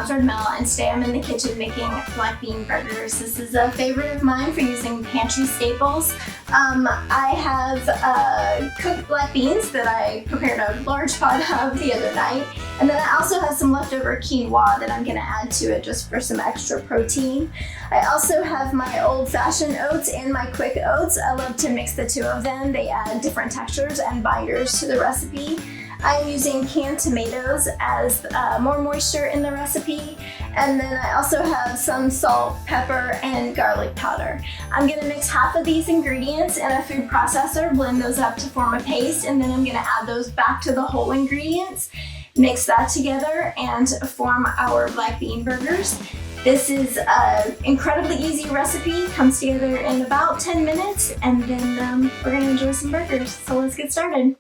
treadmill, and today I'm in the kitchen making black bean burgers. This is a favorite of mine for using pantry staples. I have cooked black beans that I prepared a large pot of the other night, and then I also have some leftover quinoa that I'm going to add to it just for some extra protein. I also have my old-fashioned oats and my quick oats. I love to mix the two of them. They add different textures and binders to the recipe. I'm using canned tomatoes as more moisture in the recipe, and then I also have some salt, pepper, and garlic powder. I'm going to mix half of these ingredients in a food processor, blend those up to form a paste, and then I'm going to add those back to the whole ingredients, mix that together, and form our black bean burgers. This is an incredibly easy recipe, comes together in about 10 minutes, and then we're going to enjoy some burgers. So let's get started.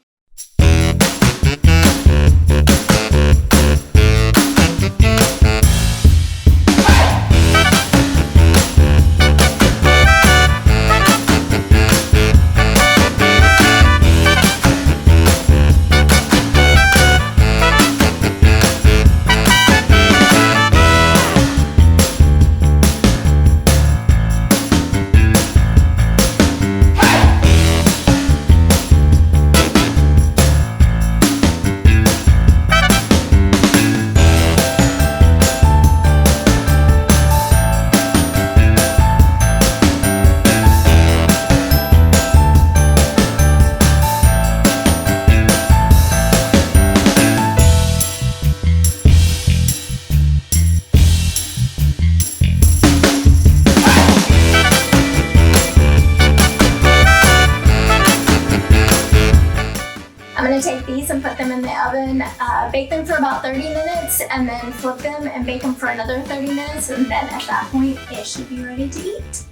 I'm going to take these and put them in the oven, bake them for about 30 minutes, and then flip them and bake them for another 30 minutes, and then at that point, it should be ready to eat.